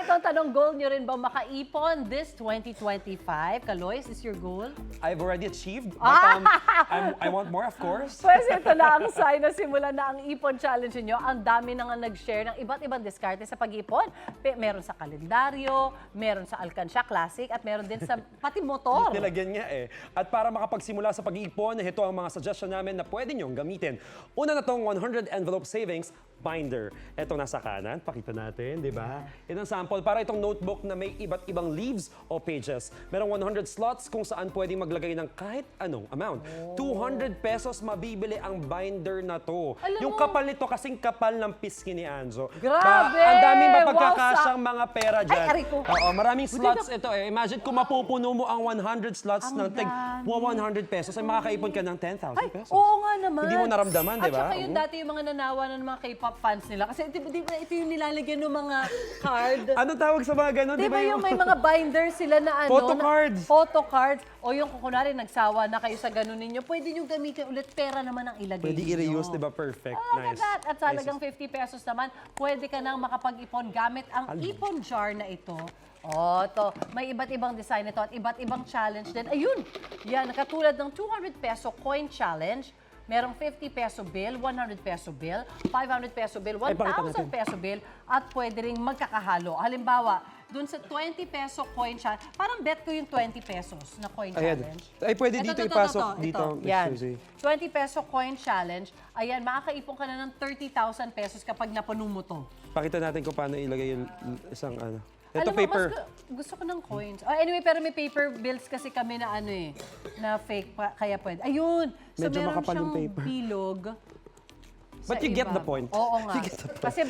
Ito ang tanong, goal nyo rin ba makaipon this 2025? Kaloy, is this your goal? I've already achieved, but I want more, of course. Pues ito na ang sign na simulan na ang ipon challenge niyo. Ang dami na nga nag-share ng iba't ibang diskarte sa pag-ipon. Meron sa kalendaryo, meron sa Alcansya Classic, at meron din sa pati motor. Nilagyan nga eh. At para makapagsimula sa pag-iipon, ito ang mga suggestion namin na pwede nyong gamitin. Una na tong 100 envelope savings binder. Itong nasa kanan, pakita natin, di ba? Ito ang sample para itong notebook na may iba't ibang leaves o pages. Merong 100 slots kung saan pwedeng maglagay ng kahit anong amount. 200 pesos mabibili ang binder na to. Alam Yung mo, kapal nito kasing kapal ng pisngi ni Anzo. Grabe! Ang daming Wow, mapagkakasyang mga pera dyan. Ay, aray ko. Oo, maraming slots ito eh. Imagine kung mapupuno mo ang 100 slots Ang ng tig dami. 100 pesos ay makakaipon ka ng 10,000 Ay, pesos. oo nga naman. Hindi mo naramdaman, di ba? At saka yung dati yung mga nanawa ng mga K-pop fans nila. Kasi di ba ito yung nilalagyan ng mga card. Ano tawag sa mga ganun? Di ba yung may mga binder sila na ano? Photo cards. Photo cards. O yung kung kunwari nagsawa na kayo sa ganun ninyo, pwede nyo gamitin ulit, pera naman ang ilagay Pwede ninyo. i-reuse, di ba? Perfect. Oh, Nice. that. At talagang 50 pesos naman, pwede ka nang makapag-ipon gamit ang ipon jar na ito. Oh, to. May iba't ibang design ito at iba't ibang challenge din. Ayun! Yan, katulad ng 200 peso coin challenge. Merong 50 peso bill, 100 peso bill, 500 peso bill, Ay, pakita 1,000 natin. peso bill, at pwede ring magkakahalo. Halimbawa, dun sa 20 peso coin challenge, parang bet ko yung 20 pesos na coin Ayan. challenge. Ay, pwede Ito, dito ito, ipasok. ito, Dito, ito. Yan. Suzy. 20 peso coin challenge. Ayan, makakaipon ka na ng 30,000 pesos kapag napuno mo to. Pakita natin kung paano ilagay yung isang ano. Ito Alam mo, paper. gusto ko ng coins. Oh, anyway, pero may paper bills kasi kami na ano eh, na fake pa, kaya pwede. Ayun! So Medyo meron makapal yung siyang paper. bilog. But sa you get iba. the point. Oo nga. You get the point. Kasi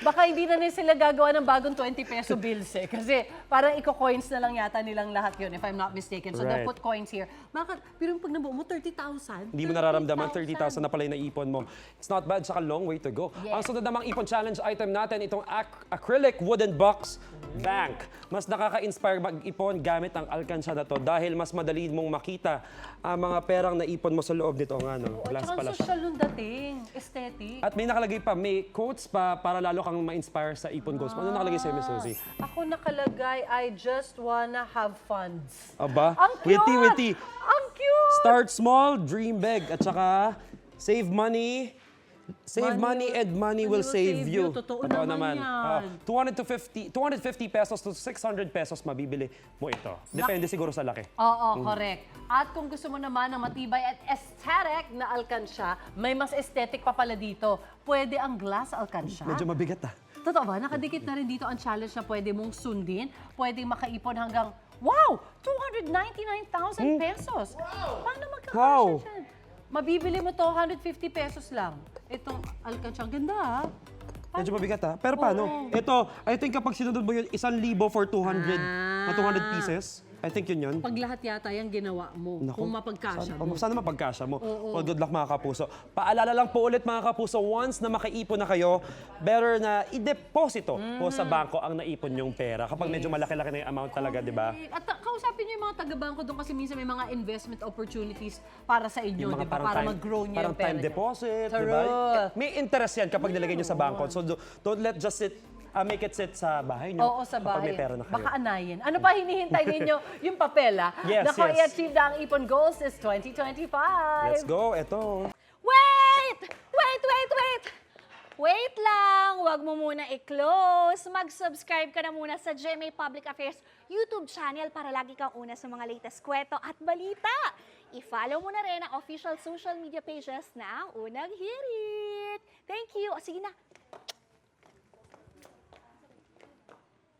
baka hindi na sila gagawa ng bagong 20 peso bills eh. Kasi parang iko-coins na lang yata nilang lahat yun, if I'm not mistaken. So they'll Right. put coins here. Bakit? Pero pag nabuo mo, 30,000. Hindi mo nararamdaman, 30,000 na pala yung naipon mo. It's not bad, saka long way to go. Yes. Ang sunod namang ipon challenge item natin, itong acrylic wooden box bank. Mas nakaka-inspire mag-ipon gamit ang Alcansya na to dahil mas madali mong makita ang mga perang naipon mo sa loob nito. Ang ano, At glass saka pala siya. social nung dating. Aesthetic. At may nakalagay pa, may quotes pa para lalo kang ma-inspire sa ipon goals mo. Ano nakalagay sa'yo, Miss Suzy? Ako nakalagay, I just wanna have funds. Aba, Ang cute! witty-witty. Ang cute! Start small, dream big. At saka, save money. Save money and money will save you. Totoo naman yan. 250 pesos to 600 pesos mabibili mo ito. Depende siguro sa laki. Oo, correct. At kung gusto mo naman ng matibay at aesthetic na Alcansya, may mas aesthetic pa pala dito. Pwede ang glass Alcansya. Medyo mabigat ah. Totoo ba? Nakadikit na rin dito ang challenge na pwede mong sundin. Pwede makaipon hanggang, wow! 299,000 pesos! Wow! Paano magkakasya Wow. dyan? Mabibili mo to 150 pesos lang. Itong Alcansya. Ang ganda ah. Medyo mabigat ah. Pero paano? Ito, I think kapag sinunod mo yun, 1,000 for 200 na 200 pieces. I think yun yun. Pag lahat yata yung ginawa mo, Naku, kung mapagkasya mo. Sana mapagkasya mo. Well, good luck mga kapuso. Paalala lang po ulit mga kapuso, once na makaipon na kayo, better na i-deposito po sa bangko ang naipon yung pera. Kapag medyo malaki-laki na yung amount talaga, di ba? At kausapin niyo yung mga taga-bangko doon kasi minsan may mga investment opportunities para sa inyo, Yung di ba? parang Para time- mag-grow niyo parang yung pera time niyo. deposit, di True. ba? May interest yan kapag nilagay nyo sa bangko. So don't let just make it sit sa bahay nyo. Oo, sa Kapag bahay. may pera na kayo. Baka anayin. Ano pa hinihintay ninyo? Yung papel, ah? Yes, Nako, yes. i-achieve na ang Ipon Goals is 2025. Let's go, eto. Wait! Wait lang! Huwag mo muna i-close. Mag-subscribe ka na muna sa GMA Public Affairs YouTube channel para lagi kang una sa mga latest kwento at balita. I-follow mo na rin ang official social media pages ng Unang Hirit. Thank you. O sige na,